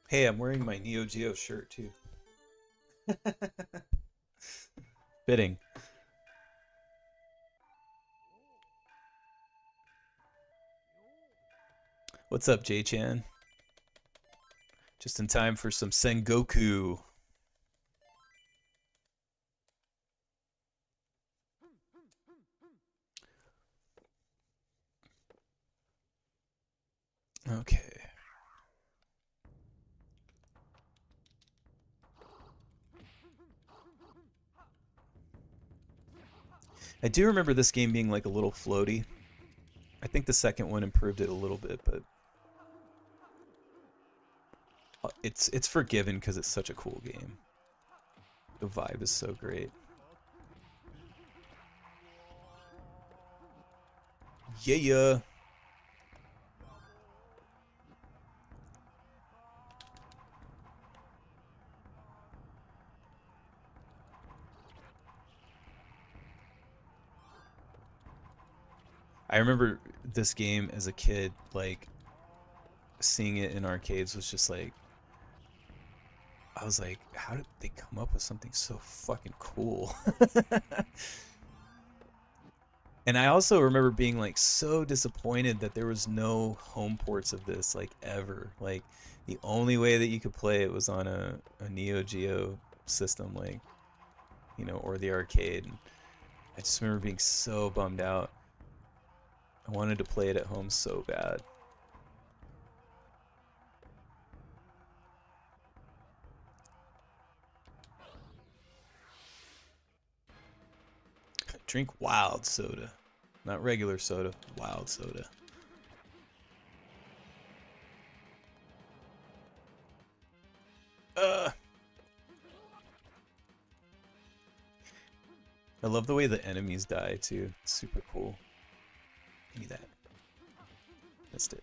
Hey, I'm wearing my Neo Geo shirt too. Fitting. What's up, J-Chan? Just in time for some Sengoku. Okay. I do remember this game being like a little floaty. I think the second one improved it a little bit, but it's forgiven because it's such a cool game. The vibe is so great. Yeah. I remember this game as a kid, like seeing it in arcades was just like I was like, how did they come up with something so fucking cool? And I also remember being like so disappointed that there was no home ports of this like ever. Like the only way that you could play it was on a Neo Geo system, like, you know, or the arcade. And I just remember being so bummed out. I wanted to play it at home so bad. Drink wild soda. Not regular soda, wild soda. Uh I love the way the enemies die too. It's super cool. Give me that. Missed it.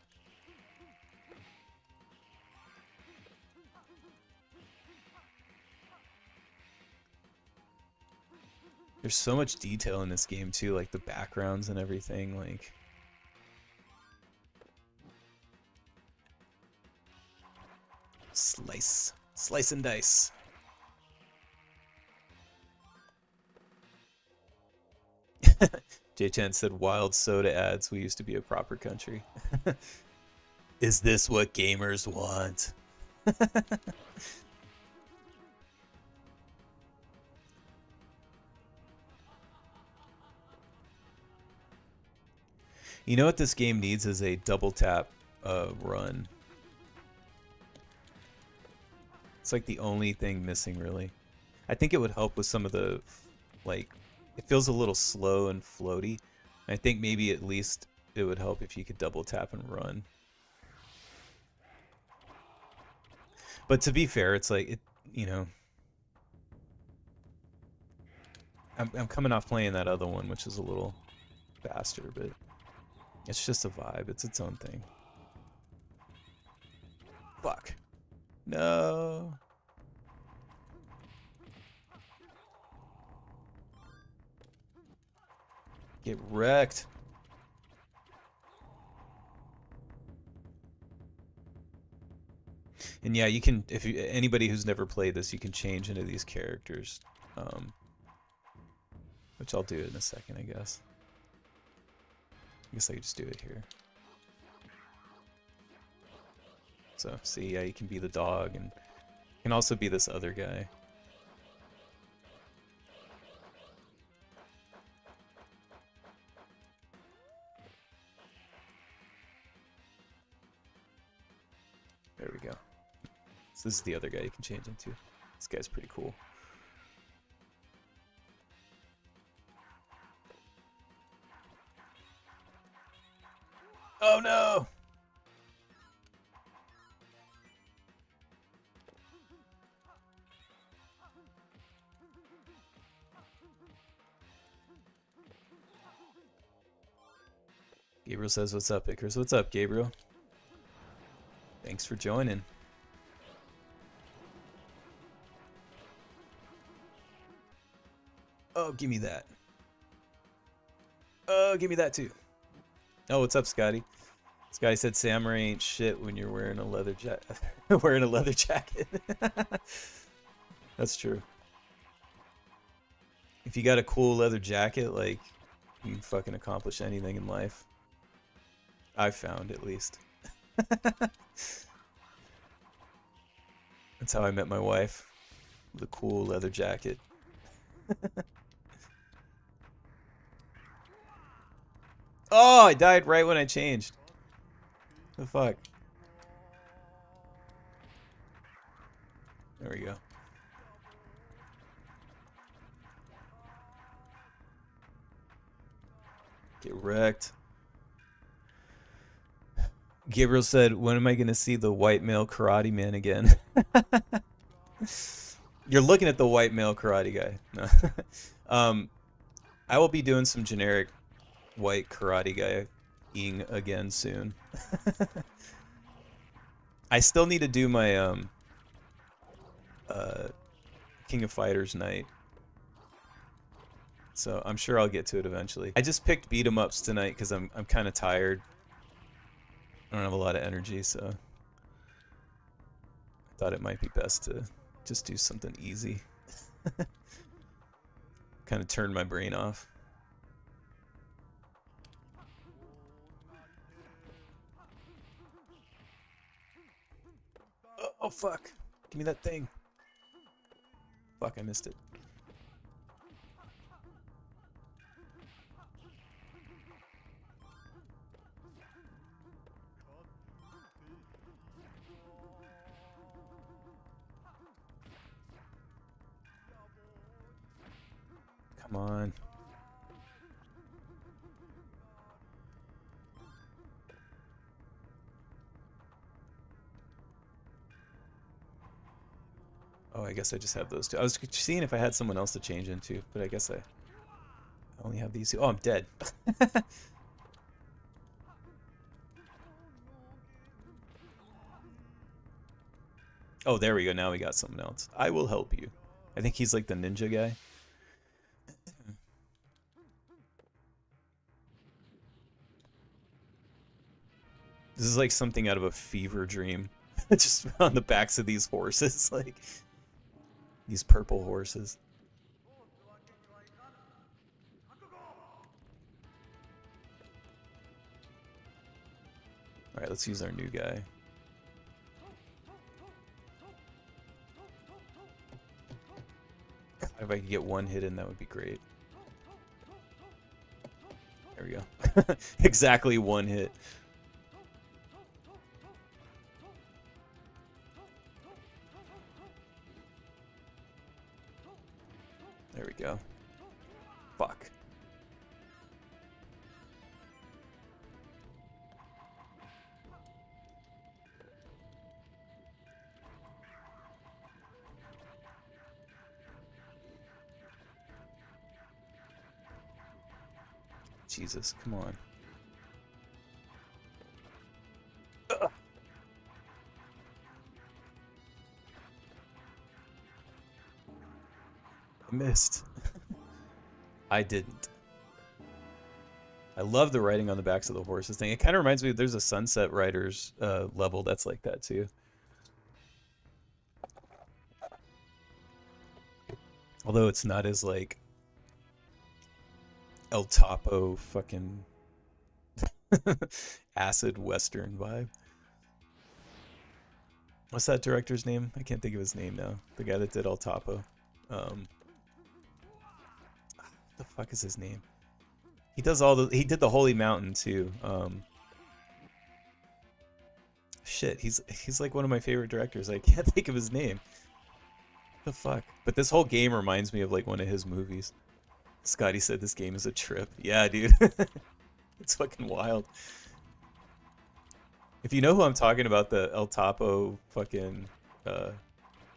There's so much detail in this game too, like the backgrounds and everything, like slice. Slice and dice. J-Chan said wild soda ads, we used to be a proper country. Is this what gamers want? You know what this game needs is a double tap run. It's like the only thing missing, really. I think it would help with some of the, like, it feels a little slow and floaty. I think maybe at least it would help if you could double tap and run. But to be fair, it's like, you know, I'm coming off playing that other one, which is a little faster, but it's just a vibe. It's its own thing. Fuck. No. Get wrecked. And yeah, you can, if you, anybody who's never played this, you can change into these characters. Um, which I'll do in a second, I guess. I guess I could just do it here. So, see, yeah, you can be the dog, and you can also be this other guy. There we go. So this is the other guy you can change into. This guy's pretty cool. Oh no! Gabriel says, what's up, Icarus? What's up, Gabriel? Thanks for joining. Oh, give me that. Oh, give me that too. Oh, what's up, Scotty? This guy said samurai ain't shit when you're wearing a leather wearing a leather jacket. That's true. If you got a cool leather jacket, like, you can fucking accomplish anything in life. I've found, at least. That's how I met my wife. With a cool leather jacket. Oh, I died right when I changed. The fuck? There we go. Get wrecked. Gabriel said, when am I going to see the white male karate man again? You're looking at the white male karate guy. No. I will be doing some generic white karate guy-ing again soon. I still need to do my King of Fighters night. So I'm sure I'll get to it eventually. I just picked beat 'em ups tonight because I'm kind of tired. I don't have a lot of energy, so I thought it might be best to just do something easy. Kind of turn my brain off. Oh fuck. Give me that thing. Fuck, I missed it. Come on. Oh, I guess I just have those two. I was seeing if I had someone else to change into, but I guess I only have these two. Oh, I'm dead. Oh, there we go. Now we got someone else. I will help you. I think he's like the ninja guy. This is like something out of a fever dream. Just on the backs of these horses, like these purple horses. Alright, let's use our new guy. If I could get one hit in, that would be great. There we go. Exactly one hit. There we go. Fuck. Jesus, come on. Ugh. I missed. I didn't. I love the writing on the backs of the horses thing. It kind of reminds me, there's a Sunset Riders level that's like that too. Although it's not as like El Topo fucking acid western vibe. What's that director's name? I can't think of his name now. The guy that did El Topo. What the fuck is his name? He does all the. He did the Holy Mountain too. Shit, he's like one of my favorite directors. I can't think of his name. What the fuck? But this whole game reminds me of like one of his movies. Scotty said this game is a trip. Yeah, dude. It's fucking wild. If you know who I'm talking about, the El Topo fucking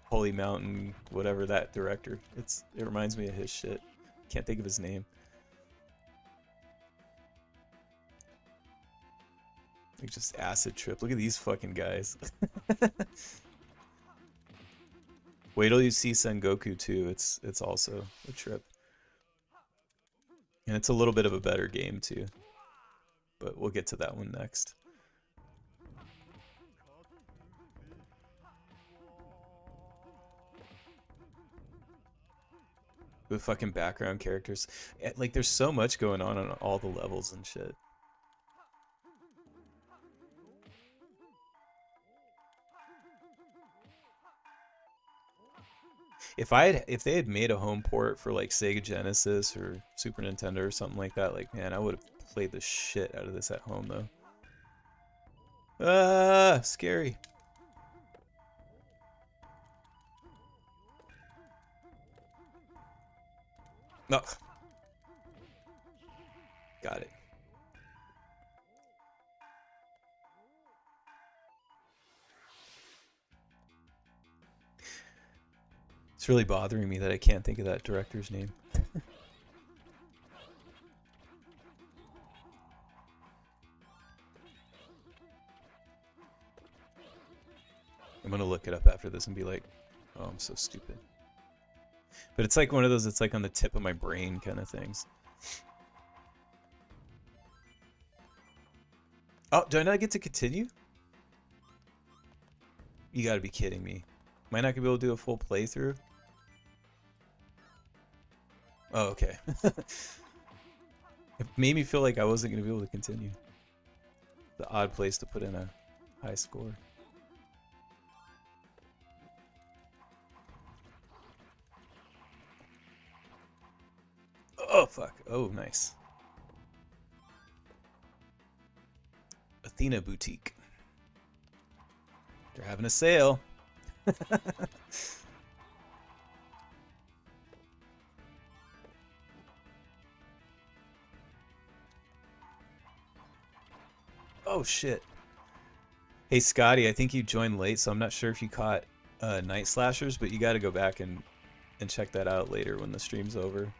Holy Mountain, whatever that director, it reminds me of his shit. Can't think of his name. Like just acid trip. Look at these fucking guys. Wait till you see Sengoku too. It's also a trip. And it's a little bit of a better game too. But we'll get to that one next. with fucking background characters. Like, there's so much going on all the levels and shit. If they had made a home port for like Sega Genesis or Super Nintendo or something like that, like, man, I would have played the shit out of this at home though. Ah, scary. No. Got it. It's really bothering me that I can't think of that director's name. I'm gonna look it up after this and be like, oh, I'm so stupid. But it's like one of those, it's like on the tip of my brain kind of things. Oh, do I not get to continue? You gotta be kidding me. Am I not gonna be able to do a full playthrough? Oh, okay. It made me feel like I wasn't gonna be able to continue. The odd place to put in a high score. Oh, fuck. Oh, nice. Athena Boutique. They're having a sale. Oh, shit. Hey, Scotty, I think you joined late, so I'm not sure if you caught Night Slashers, but you got to go back and check that out later when the stream's over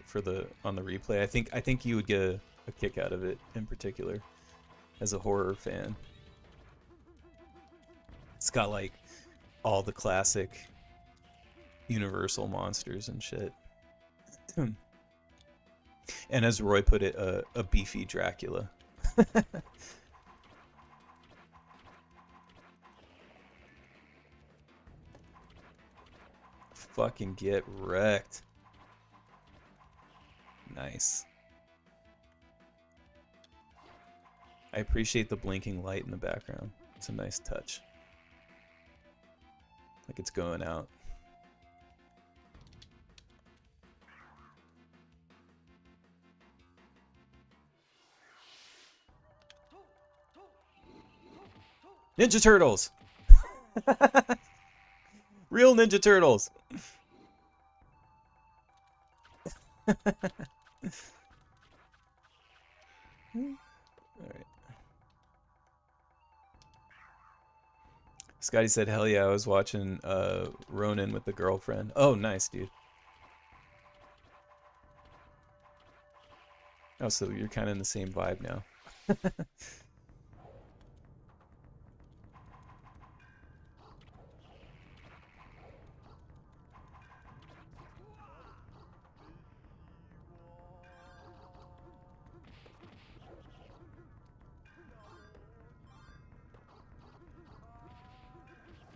for on the replay. I think you would get a kick out of it in particular as a horror fan. It's got like all the classic Universal monsters and shit. And as Roy put it, a beefy Dracula. Fucking get wrecked. Nice. I appreciate the blinking light in the background. It's a nice touch. Like it's going out. Ninja Turtles! Real Ninja Turtles! Alright. Scotty said, hell yeah, I was watching Ronin with the girlfriend. Oh, nice, dude. Oh, so you're kind of in the same vibe now.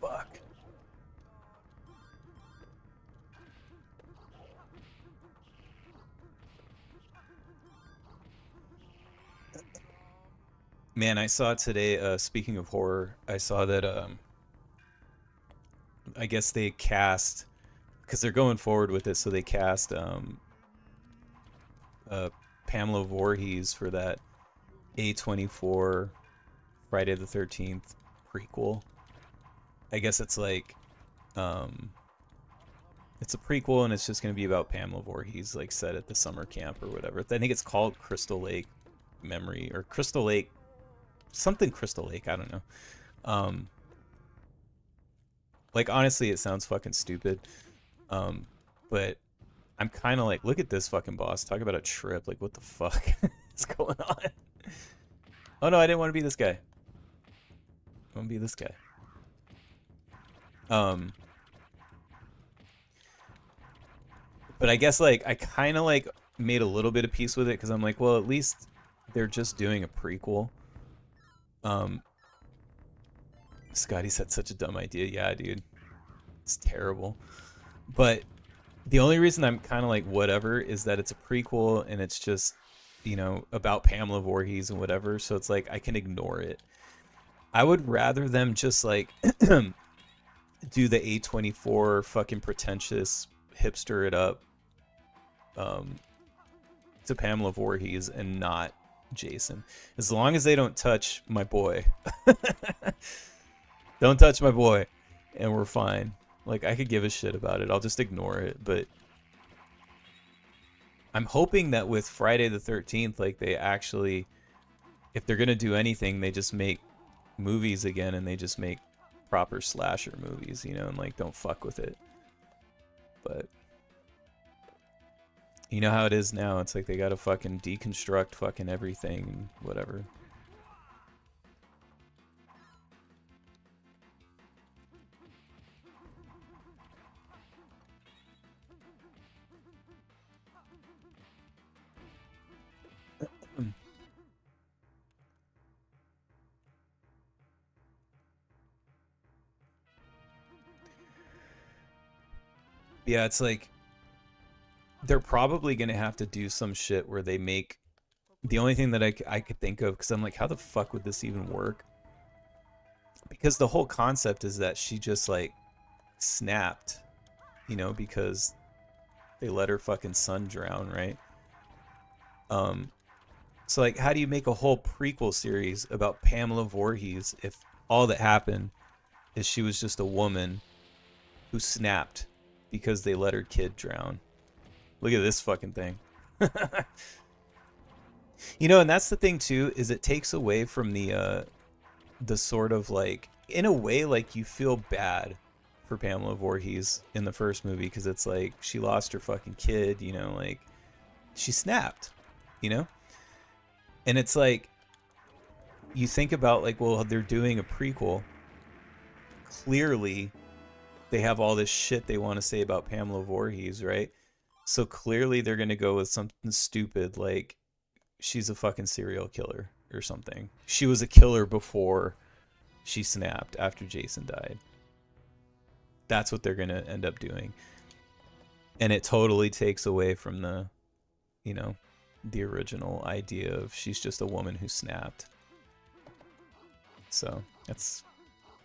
Fuck. Man, I saw today, speaking of horror, I saw that, I guess they cast, because they're going forward with it, so they cast, Pamela Voorhees for that A24 Friday the 13th prequel. I guess it's like, it's a prequel and it's just going to be about Pamela Voorhees, like set at the summer camp or whatever. I think it's called Crystal Lake Memory or Crystal Lake, something Crystal Lake, I don't know. Like honestly, it sounds fucking stupid. But I'm kind of like, look at this fucking boss. Talk about a trip. Like, what the fuck is going on? Oh no, I didn't want to be this guy. I want to be this guy. But I guess like I kind of like made a little bit of peace with it because I'm like, well, at least they're just doing a prequel. Scotty said such a dumb idea. Yeah, dude, it's terrible. But The only reason I'm kind of like whatever is that it's a prequel and it's just, you know, about Pamela Voorhees and whatever. So it's like I can ignore it. I would rather them just like do the A24 fucking pretentious hipster it up um, to Pamela Voorhees and not Jason. As long as they don't touch my boy. Don't touch my boy. And we're fine. Like, I could give a shit about it. I'll just ignore it. But I'm hoping that with Friday the 13th, like, they actually, if they're going to do anything, they just make movies again and they just make proper slasher movies, you know, and, like, don't fuck with it. But you know how it is now. It's like they got to fucking deconstruct fucking everything and whatever. Yeah, it's like they're probably going to have to do some shit where they make the only thing that I could think of, because I'm like, how the fuck would this even work? Because the whole concept is that she just like snapped, you know, because they let her fucking son drown, right? Um, so like, how do you make a whole prequel series about Pamela Voorhees if all that happened is she was just a woman who snapped because they let her kid drown? Look at this fucking thing. You know, and that's the thing too, is it takes away from the sort of like, in a way, like you feel bad for Pamela Voorhees in the first movie because it's like she lost her fucking kid, you know, like she snapped, you know? And it's like you think about like, well, they're doing a prequel. Clearly they have all this shit they want to say about Pamela Voorhees, right? So clearly they're going to go with something stupid like she's a fucking serial killer or something. She was a killer before she snapped after Jason died. That's what they're going to end up doing. And it totally takes away from the, you know, the original idea of she's just a woman who snapped. So that's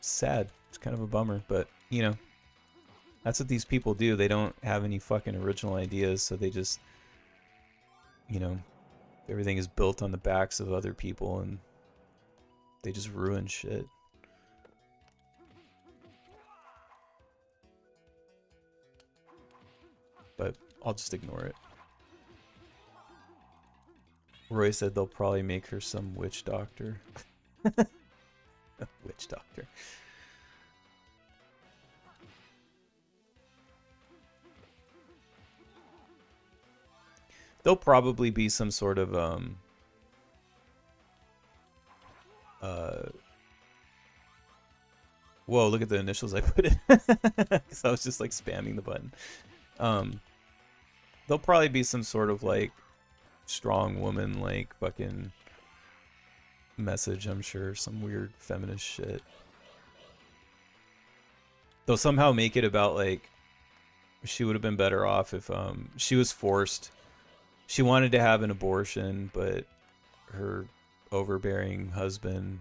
sad. It's kind of a bummer, but you know, that's what these people do. They don't have any fucking original ideas, so they just, you know, everything is built on the backs of other people and they just ruin shit. But I'll just ignore it. Roy said they'll probably make her some witch doctor. Witch doctor. There'll probably be some sort of whoa, look at the initials I put in. Because I was just like spamming the button. There'll probably be some sort of like strong woman like fucking message, I'm sure. Some weird feminist shit. They'll somehow make it about like she would have been better off if she was forced. She wanted to have an abortion, but her overbearing husband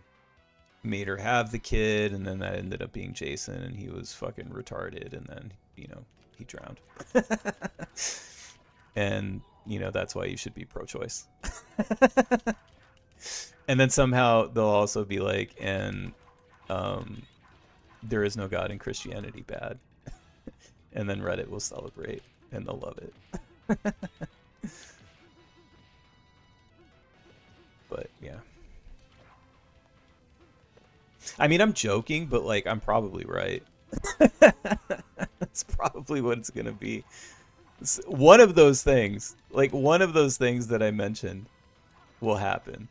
made her have the kid, and then that ended up being Jason, and he was fucking retarded, and then, you know, he drowned. And, you know, that's why you should be pro-choice. And then somehow they'll also be like, and there is no God in Christianity bad. And then Reddit will celebrate, and they'll love it. But yeah, I mean, I'm joking, but like I'm probably right. That's probably what it's gonna be. One of those things, like one of those things that I mentioned, will happen.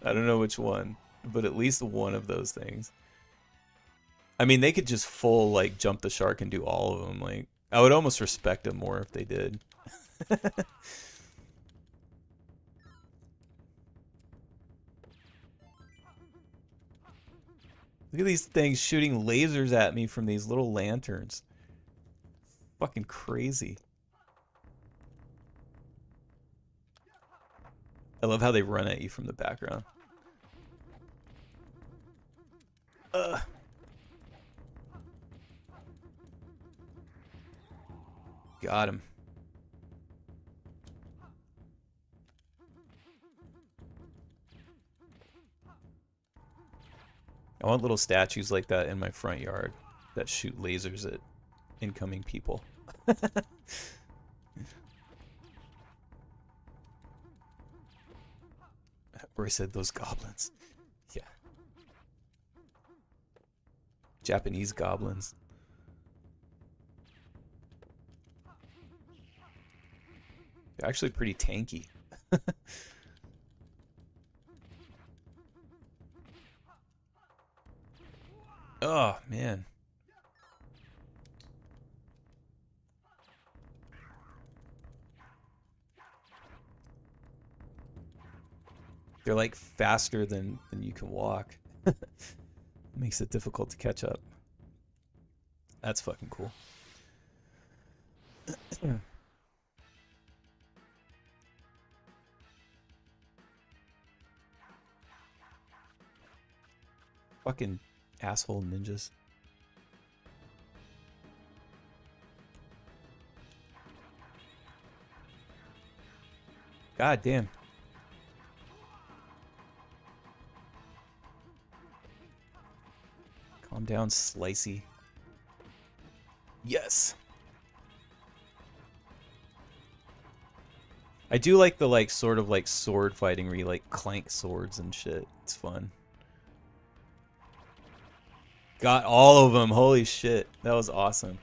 I don't know which one, but at least one of those things. I mean, they could just full like jump the shark and do all of them. Like, I would almost respect them more if they did. Look at these things shooting lasers at me from these little lanterns. Fucking crazy. I love how they run at you from the background. Ugh. Got him. I want little statues like that in my front yard that shoot lasers at incoming people. Where I said those goblins. Yeah. Japanese goblins. They're actually pretty tanky. Oh, man. They're like faster than you can walk. Makes it difficult to catch up. That's fucking cool. Fucking asshole ninjas. God damn. Calm down, Slicey. Yes. I do like the like sort of like sword fighting where you like clank swords and shit. It's fun. Got all of them. Holy shit. That was awesome.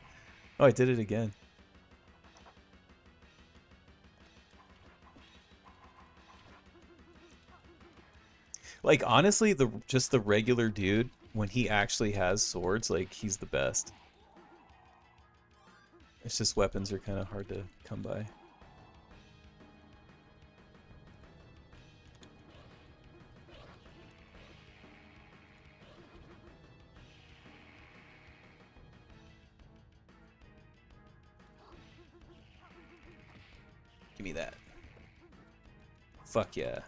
Oh, I did it again. Like honestly, just the regular dude, when he actually has swords, like he's the best. It's just weapons are kind of hard to come by. Give me that. Fuck yeah.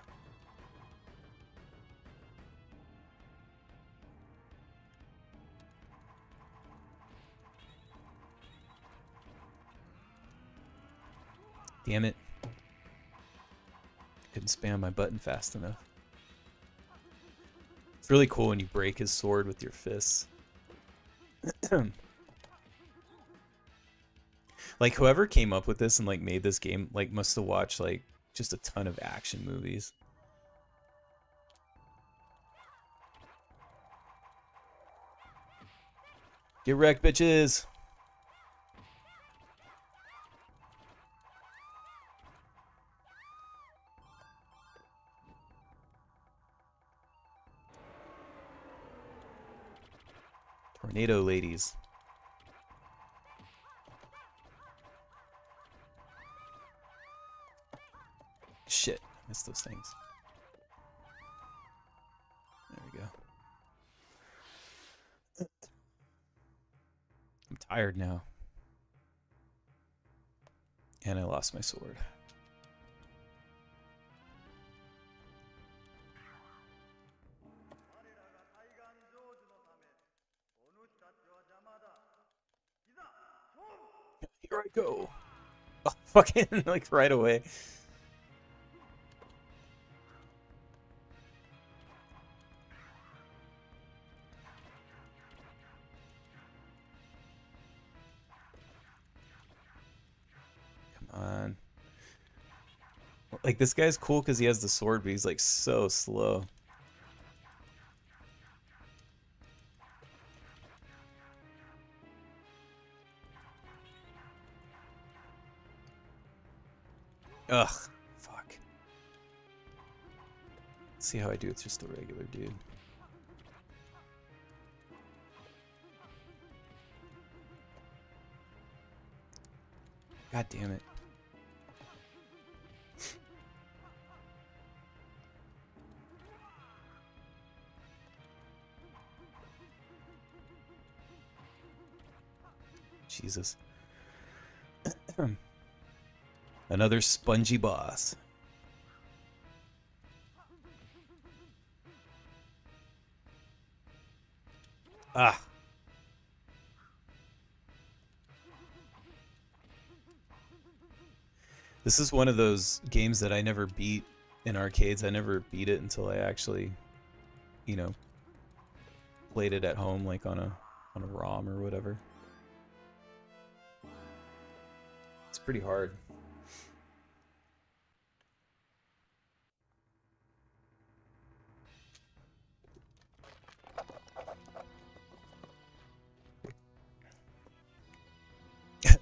Damn it. Couldn't spam my button fast enough. It's really cool when you break his sword with your fists. Like whoever came up with this and like made this game like must have watched like just a ton of action movies. Get wrecked, bitches. Tornado ladies. Shit, missed those things. There we go. I'm tired now. And I lost my sword. Here I go. Oh, fucking like right away. Come on. Like this guy's cool because he has the sword, but he's like so slow. Ugh, fuck. Let's see how I do with just a regular dude. God damn it. Jesus. Another spongy boss. Ah. This is one of those games that I never beat in arcades. I never beat it until I actually, you know, played it at home, like on a ROM or whatever. It's pretty hard.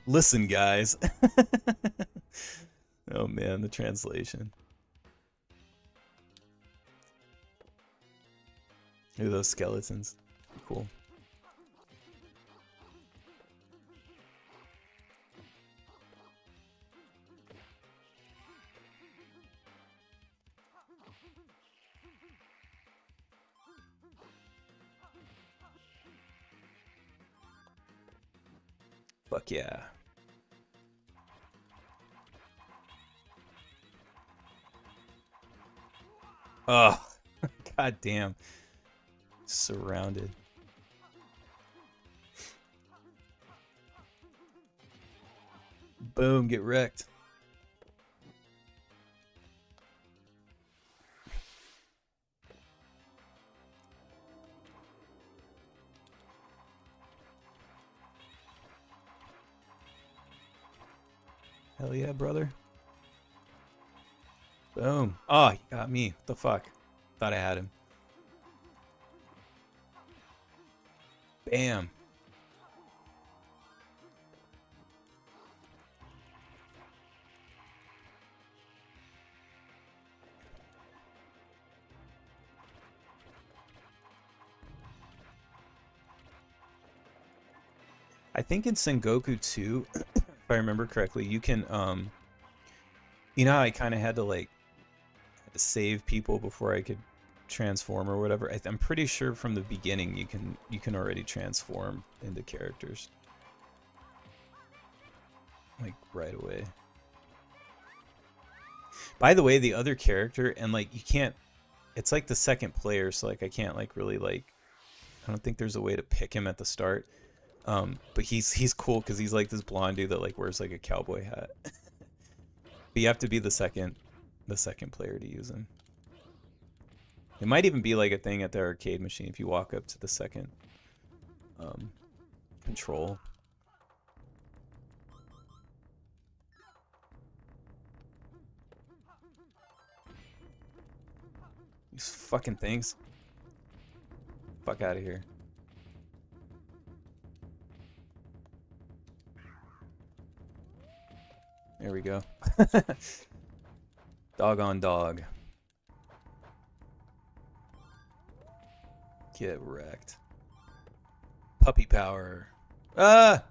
Listen, guys. Oh man, the translation. Look at those skeletons. Cool. Fuck yeah. Oh, god damn. Surrounded. Boom, get wrecked. Hell yeah, brother. Boom. Oh, you got me. What the fuck? Thought I had him. Bam. I think in Sengoku 2, if I remember correctly, you can you know how I kind of had to like save people before I could transform or whatever. I'm pretty sure from the beginning you can already transform into characters like right away. By the way, the other character, and like you can't, it's like the second player, so like I can't like really like, I don't think there's a way to pick him at the start. But he's cool because he's like this blonde dude that like wears like a cowboy hat. But you have to be the second player to use him. It might even be like a thing at the arcade machine if you walk up to the second control. These fucking things. Fuck out of here. There we go. Dog on dog. Get wrecked. Puppy power. Ah!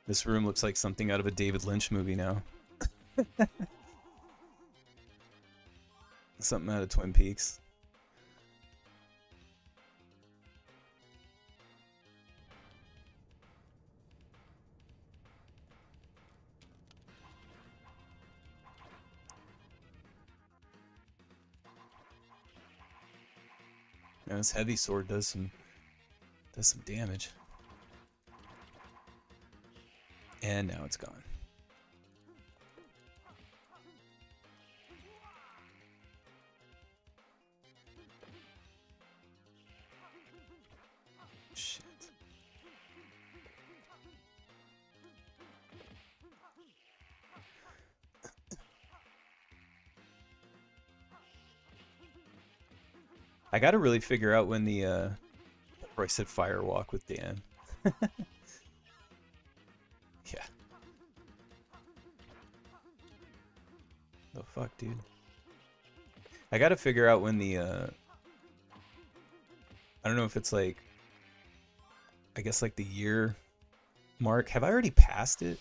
This room looks like something out of a David Lynch movie now. Something out of Twin Peaks. Now this heavy sword does some damage. And now it's gone. Shit. I gotta really figure out when the or I said firewalk with Dan. Yeah. The fuck, dude? I gotta figure out when the I don't know if it's like, I guess like the year mark. Have I already passed it?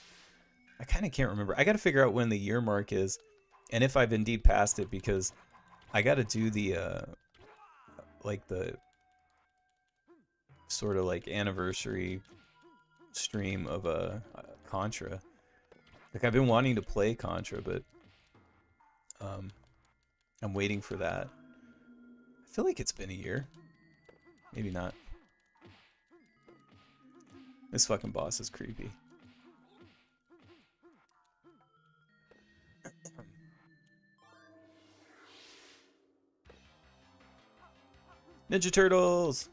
I kind of can't remember. I gotta figure out when the year mark is, and if I've indeed passed it, because I gotta do the like the sort of like anniversary stream of Contra. Like I've been wanting to play Contra, but I'm waiting for that. I feel like it's been a year. Maybe not. This fucking boss is creepy. Ninja Turtles!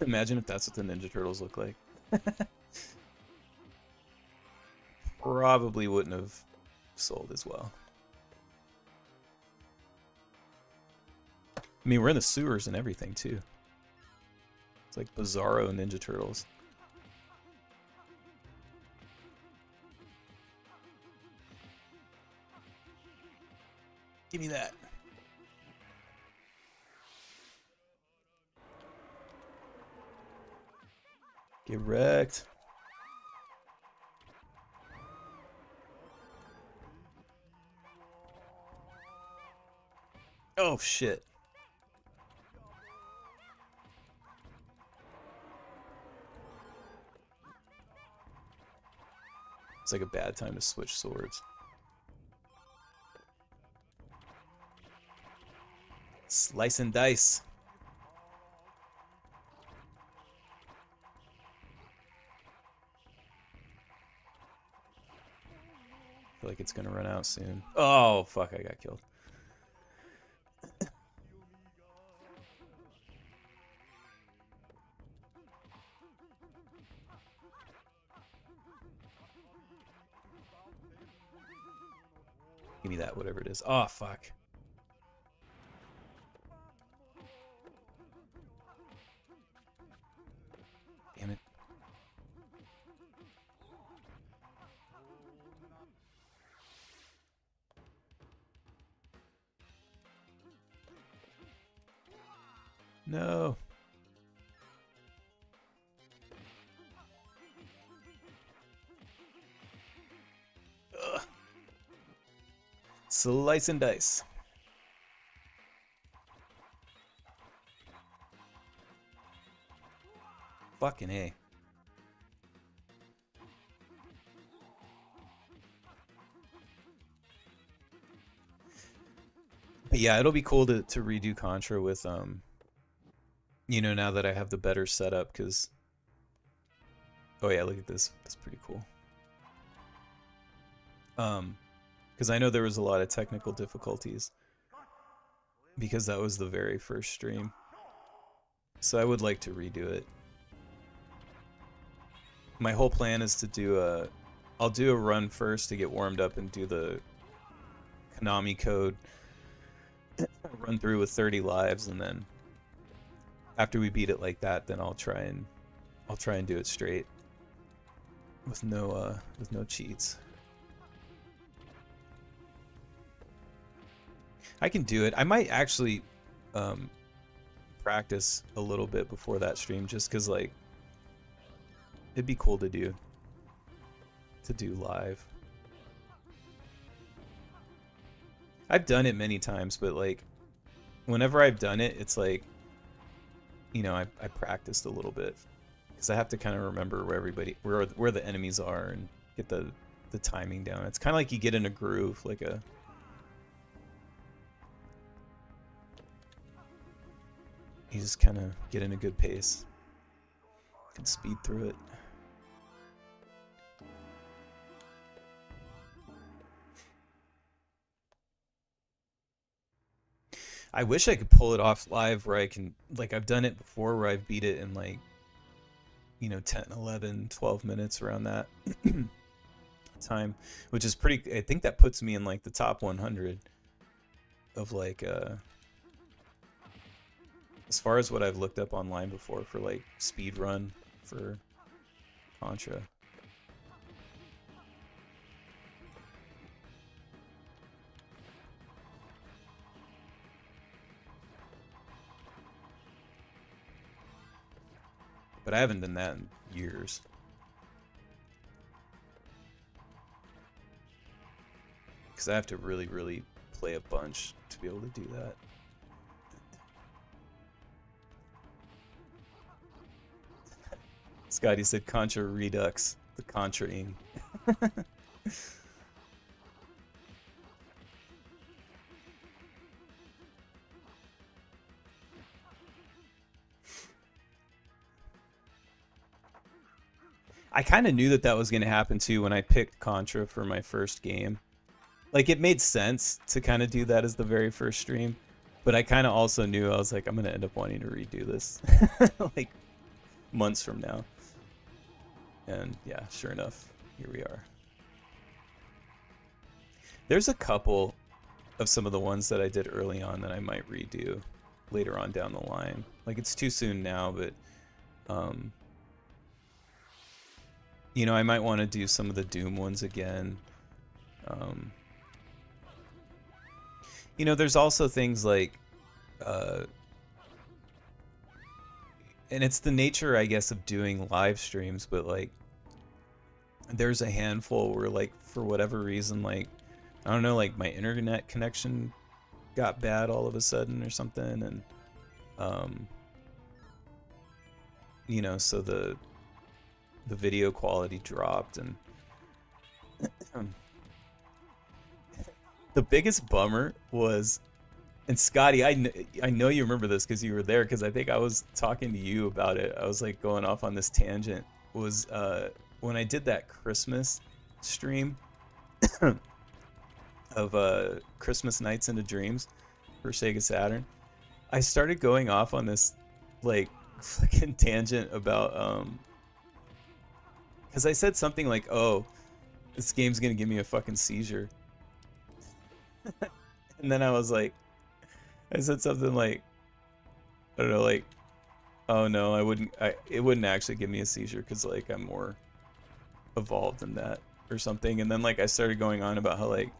Imagine if that's what the Ninja Turtles look like. Probably wouldn't have sold as well. I mean, we're in the sewers and everything, too. It's like Bizarro Ninja Turtles. Give me that. Get wrecked. Oh, shit. It's like a bad time to switch swords. Slice and dice. I feel like it's gonna run out soon. Oh, fuck, I got killed. Give me that, whatever it is. Oh, fuck. Damn it. No. Ugh. Slice and dice. Fucking A. But yeah, it'll be cool to redo Contra with you know, now that I have the better setup, because oh yeah, look at this. That's pretty cool. Because I know there was a lot of technical difficulties because that was the very first stream. So I would like to redo it. My whole plan is to do I'll do a run first to get warmed up and do the Konami code run through with 30 lives, and then after we beat it like that, then I'll try and do it straight with no cheats. I can do it. I might actually practice a little bit before that stream, just because like it'd be cool to do live. I've done it many times, but like whenever I've done it, it's like, you know, I practiced a little bit because I have to kind of remember where the enemies are and get the timing down. It's kind of like you get in a groove, like you just kind of get in a good pace. You can speed through it. I wish I could pull it off live where I can, like, I've done it before where I've beat it in like, you know, 10, 11, 12 minutes around that time, which is pretty, I think that puts me in like the top 100 of like, as far as what I've looked up online before for like speed run for Contra. But I haven't done that in years. because I have to really, really play a bunch to be able to do that. Scotty said Contra Redux, the Contra-ing. I kind of knew that that was going to happen too when I picked Contra for my first game. Like, it made sense to kind of do that as the very first stream, but I kind of also knew, I was like, I'm going to end up wanting to redo this like months from now. And yeah, sure enough, here we are. There's a couple of some of the ones that I did early on that I might redo later on down the line. Like, it's too soon now, but you know, I might want to do some of the Doom ones again. You know, there's also things like, and it's the nature, I guess, of doing live streams, but like, there's a handful where, like, for whatever reason, like, I don't know, like my internet connection got bad all of a sudden or something, and you know, so the video quality dropped, and the biggest bummer was, and Scotty, I know you remember this because you were there, because I think I was talking to you about it. I was like going off on this tangent, was when I did that Christmas stream of Christmas Nights into Dreams for Sega Saturn. I started going off on this like fucking tangent about because I said something like, oh, this game's gonna give me a fucking seizure. And then I was like, I said something like, I don't know, like, oh no, it wouldn't actually give me a seizure because like I'm more evolved than that or something. And then like I started going on about how like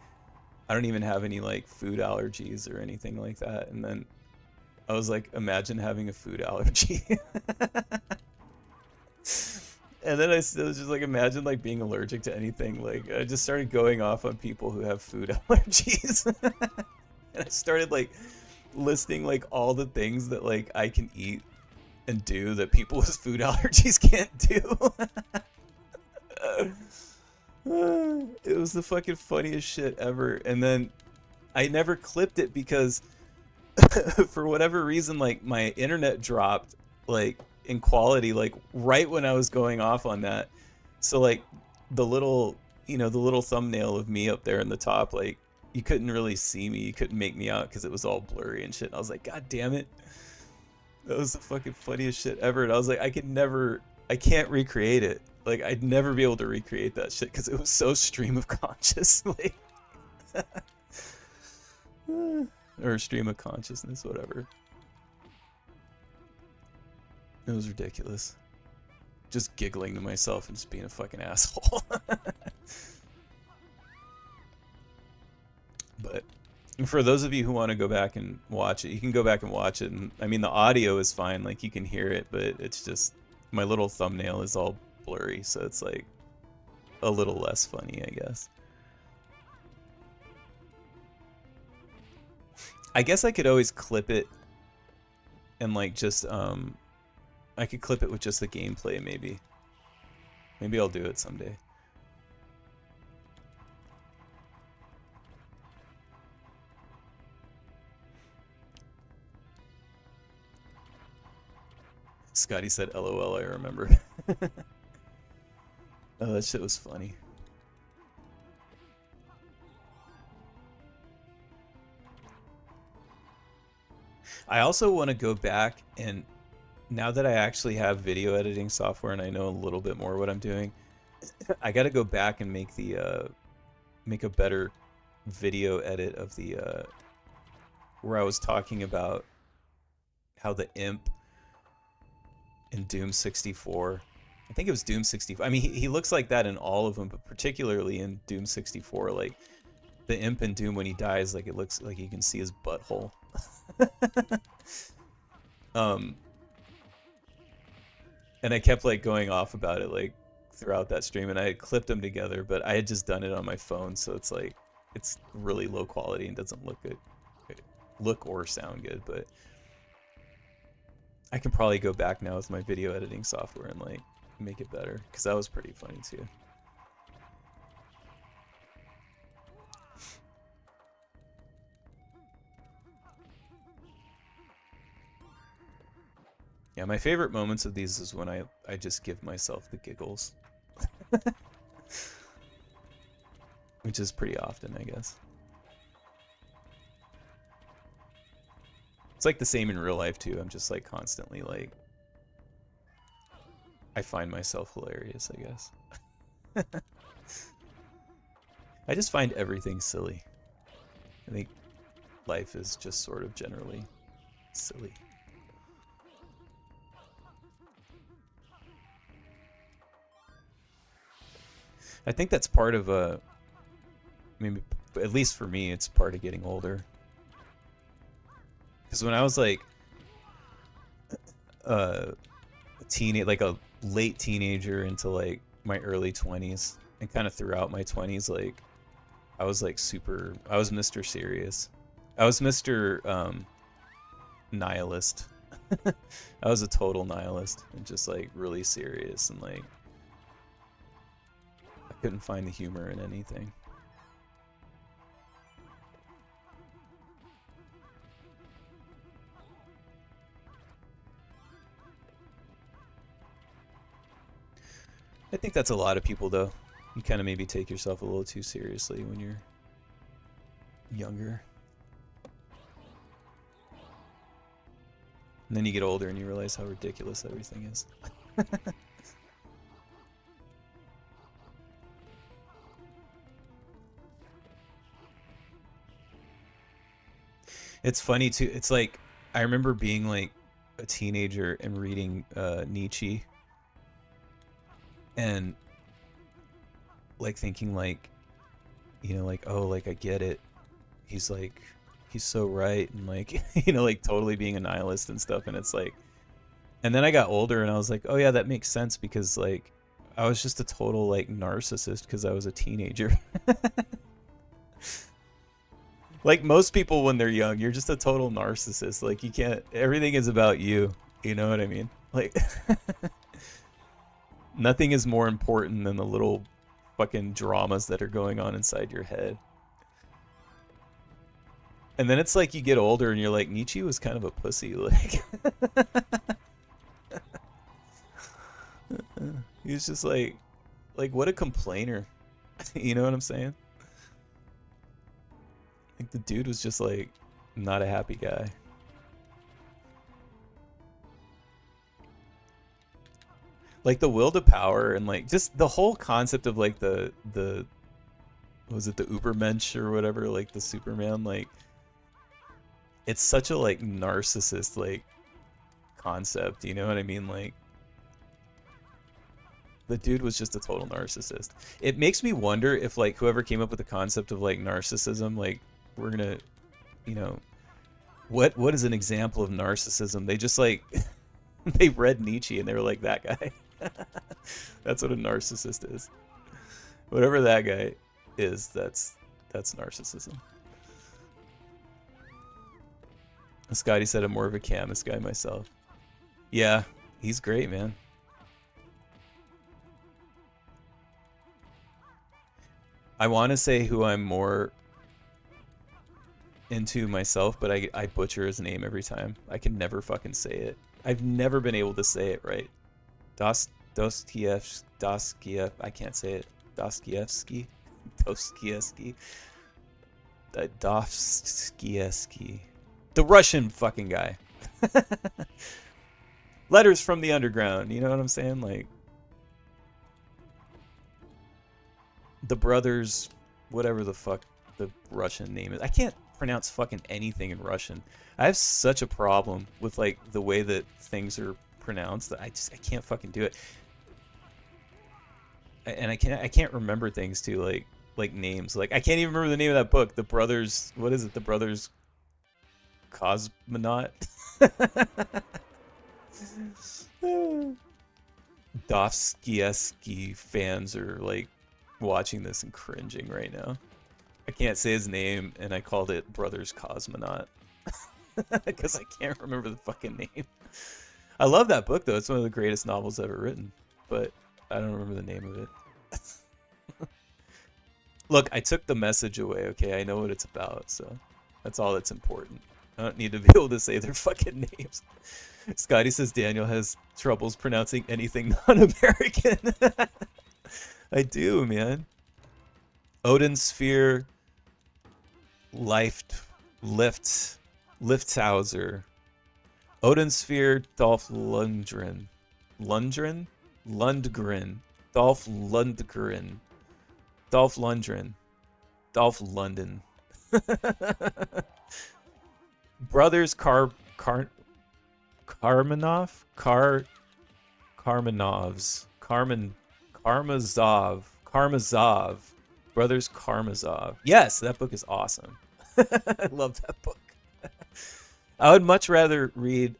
I don't even have any like food allergies or anything like that. And then I was like, imagine having a food allergy. And then I was just like, imagine like being allergic to anything. Like, I just started going off on people who have food allergies. And I started like listing like all the things that like I can eat and do that people with food allergies can't do. It was the fucking funniest shit ever. And then I never clipped it because for whatever reason, like my internet dropped like in quality like right when I was going off on that. So like the little, you know, the little thumbnail of me up there in the top, like you couldn't really see me, you couldn't make me out because it was all blurry and shit. And I was like, god damn it, that was the fucking funniest shit ever. And I was like, I can't recreate it. Like, I'd never be able to recreate that shit because it was so stream of conscious. Like, or stream of consciousness, whatever. It was ridiculous. Just giggling to myself and just being a fucking asshole. But for those of you who want to go back and watch it, you can go back and watch it. And I mean, the audio is fine, like you can hear it, but it's just my little thumbnail is all blurry, so it's like a little less funny, I guess. I guess I could always clip it and like just I could clip it with just the gameplay, maybe. Maybe I'll do it someday. Scotty said LOL, I remember. Oh, that shit was funny. I also want to go back, and now that I actually have video editing software and I know a little bit more what I'm doing, I got to go back and make the make a better video edit of the where I was talking about how the imp in Doom 64, I think it was Doom 64. I mean, he looks like that in all of them, but particularly in Doom 64, like the imp in Doom when he dies, like it looks like you can see his butthole. And I kept like going off about it like throughout that stream, and I had clipped them together, but I had just done it on my phone, so it's like it's really low quality and doesn't look good, look or sound good. But I can probably go back now with my video editing software and like make it better, because that was pretty funny too. Yeah, my favorite moments of these is when I just give myself the giggles. Which is pretty often, I guess. It's like the same in real life too. I'm just like constantly like, I find myself hilarious, I guess. I just find everything silly. I think life is just sort of generally silly. I think that's part of I mean, at least for me, it's part of getting older. Because when I was like a like a late teenager into like my early 20s, and kind of throughout my 20s, like I was like I was Mr. Serious. I was Mr. Nihilist. I was a total nihilist and just like really serious, and like I couldn't find the humor in anything. I think that's a lot of people, though. You kind of maybe take yourself a little too seriously when you're younger. And then you get older and you realize how ridiculous everything is. It's funny, too. It's like, I remember being like a teenager and reading Nietzsche. And like thinking like, you know, like, oh, like I get it. He's like, he's so right, and like, you know, like totally being a nihilist and stuff. And it's like, and then I got older and I was like, oh yeah, that makes sense, because like I was just a total like narcissist because I was a teenager. Like most people when they're young, you're just a total narcissist. Like you can't, everything is about you. You know what I mean? Like nothing is more important than the little fucking dramas that are going on inside your head. And then it's like you get older and you're like, Nietzsche was kind of a pussy. Like he was just like what a complainer. You know what I'm saying? Like the dude was just like not a happy guy. Like the will to power and like just the whole concept of like the was it the Ubermensch or whatever, like the Superman, like it's such a like narcissist like concept, you know what I mean? Like the dude was just a total narcissist. It makes me wonder if like whoever came up with the concept of like narcissism, like we're gonna, you know, what is an example of narcissism? They just like they read Nietzsche and they were like, that guy. That's what a narcissist is. Whatever that guy is, that's narcissism. Scotty said I'm more of a Camus guy myself. Yeah, he's great, man. I want to say who I'm more into myself, but I butcher his name every time. I can never fucking say it. I've never been able to say it right. Dostoevsky. I can't say it. Dostoevsky. Dostoevsky. The Russian fucking guy. Letters from the Underground. You know what I'm saying? Like the brothers, whatever the fuck the Russian name is. I can't pronounce fucking anything in Russian. I have such a problem with like the way that things are pronounced that I can't fucking do it. And I can't remember things too, like names. Like I can't even remember the name of that book. The Brothers, what is it? The Brothers Cosmonaut. Dostoevsky fans are like watching this and cringing right now. I can't say his name, and I called it Brothers Cosmonaut because I can't remember the fucking name. I love that book though; it's one of the greatest novels ever written, but I don't remember the name of it. Look, I took the message away. Okay, I know what it's about, so that's all that's important. I don't need to be able to say their fucking names. Scotty says Daniel has troubles pronouncing anything non-American. I do, man. Odin Sphere, Lifthauser, Odin Sphere, Dolph Lundgren, Dolph London, Brothers Karmazov, Brothers Karmazov. Yes, that book is awesome. I love that book. I would much rather read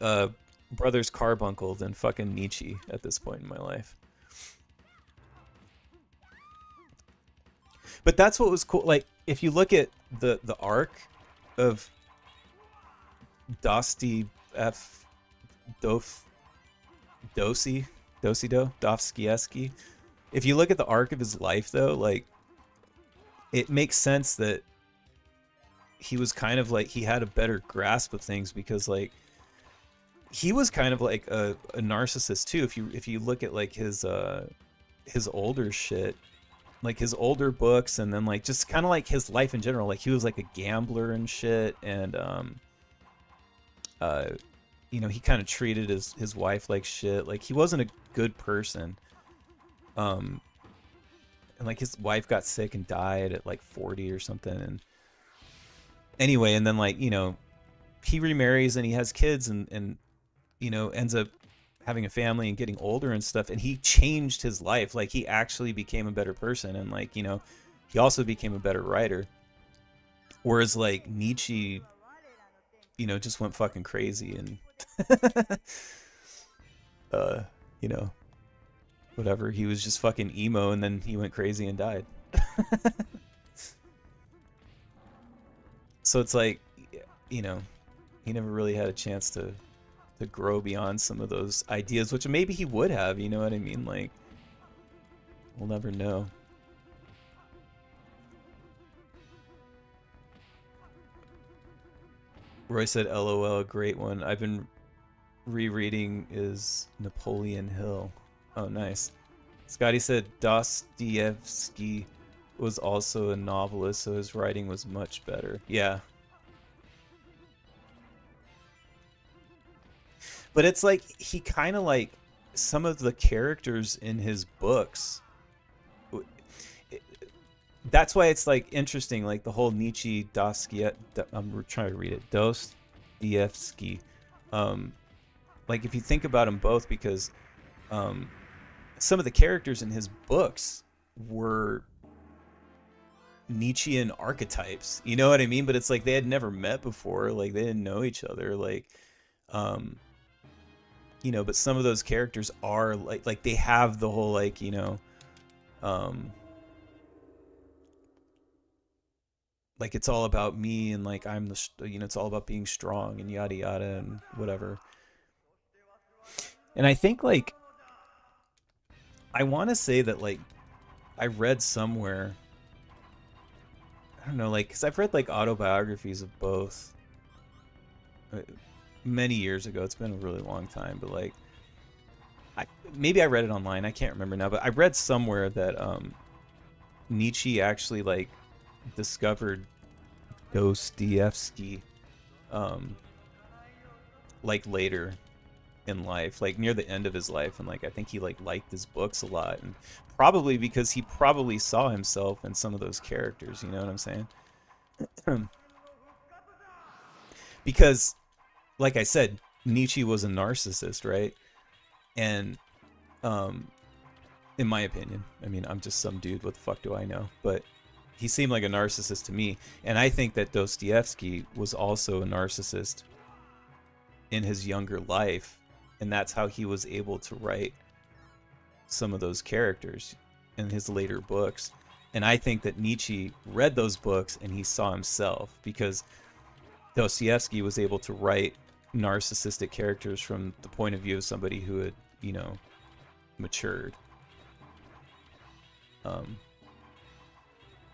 Brothers Carbuncle than fucking Nietzsche at this point in my life. But that's what was cool. Like, if you look at the arc of Dostoevsky, if you look at the arc of his life, though, like, it makes sense that he was kind of like, he had a better grasp of things because, like, he was kind of like a narcissist too. If you look at like his older shit, like his older books, and then like just kind of like his life in general, like he was like a gambler and shit, and you know, he kind of treated his wife like shit. Like, he wasn't a good person. And like his wife got sick and died at like 40 or something. And anyway, and then like, you know, he remarries and he has kids and you know, ends up having a family and getting older and stuff. And he changed his life. Like, he actually became a better person. And like, you know, he also became a better writer. Whereas like Nietzsche, you know, just went fucking crazy and you know, whatever. He was just fucking emo, and then he went crazy and died. So it's like, you know, he never really had a chance to grow beyond some of those ideas, which maybe he would have, you know what I mean? Like, we'll never know. Roy said, LOL, a great one. I've been rereading is Napoleon Hill. Oh, nice. Scotty said Dostoevsky was also a novelist, so his writing was much better. Yeah. But it's like, he kind of like, some of the characters in his books, that's why it's like interesting, like the whole Nietzsche, Dostoevsky, I'm trying to read it, Dostoevsky. Like, if you think about them both, because some of the characters in his books were Nietzschean archetypes, you know what I mean? But it's like they had never met before, like they didn't know each other, like you know, but some of those characters are like they have the whole, like, you know, like, it's all about me, and like I'm the, you know, it's all about being strong and yada yada and whatever. And I think, like, I want to say that, like, I read somewhere, I don't know, like, because I've read like autobiographies of both many years ago. It's been a really long time, but like, maybe I read it online, I can't remember now, but I read somewhere that Nietzsche actually like discovered Dostoevsky like later in life, like near the end of his life, and like I think he like liked his books a lot, and probably because he probably saw himself in some of those characters, you know what I'm saying? Because, like I said, Nietzsche was a narcissist, right? And in my opinion, I mean, I'm just some dude, what the fuck do I know? But he seemed like a narcissist to me, and I think that Dostoevsky was also a narcissist in his younger life, and that's how he was able to write some of those characters in his later books. And I think that Nietzsche read those books and he saw himself, because Dostoevsky was able to write narcissistic characters from the point of view of somebody who had, matured. Um,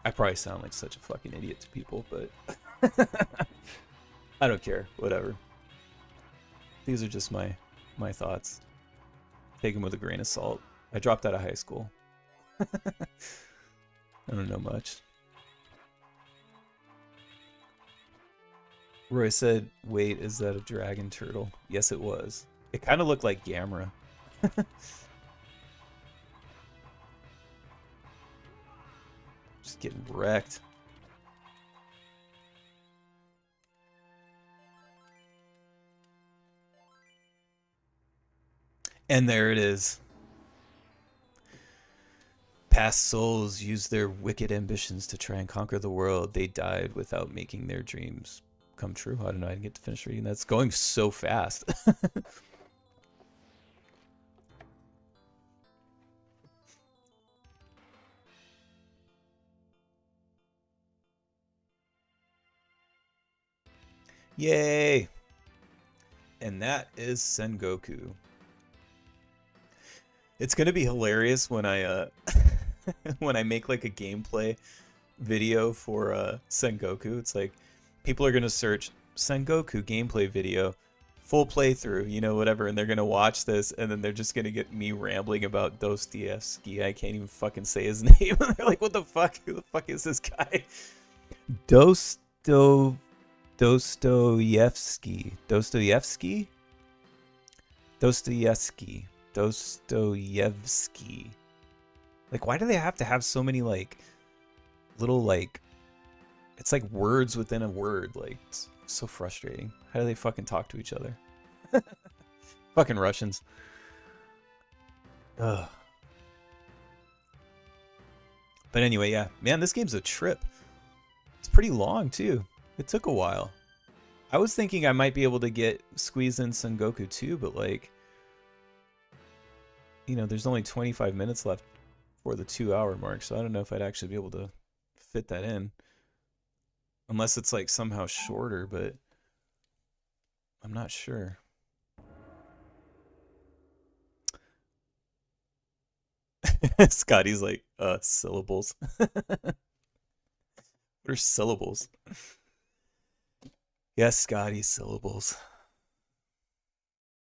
I probably sound like such a fucking idiot to people, but I don't care. Whatever. These are just my thoughts. Take them with a grain of salt. I dropped out of high school. I don't know much. Roy said, wait, is that a dragon turtle? Yes, it was. It kind of looked like Gamera. Just getting wrecked. And there it is. Past souls used their wicked ambitions to try and conquer the world. They died without making their dreams come true. I don't know. I didn't get to finish reading. That's going so fast. Yay! And that is Sengoku. It's gonna be hilarious when I when I make like a gameplay video for Sengoku. It's like people are gonna search Sengoku gameplay video, full playthrough, whatever, and they're gonna watch this, and then they're just gonna get me rambling about Dostoevsky. I can't even fucking say his name. They're like, what the fuck? Who the fuck is this guy? Dostoevsky. Dostoevsky. Like, why do they have to have so many like little like, it's like words within a word? Like, it's so frustrating. How do they fucking talk to each other? Fucking Russians. Ugh. But anyway, yeah, man, this game's a trip. It's pretty long too. It took a while. I was thinking I might be able to squeeze in Sengoku too, but like, there's only 25 minutes left for the 2-hour mark, so I don't know if I'd actually be able to fit that in. Unless it's like somehow shorter, but I'm not sure. Scotty's like, syllables. What are syllables? Yes, Scotty, syllables.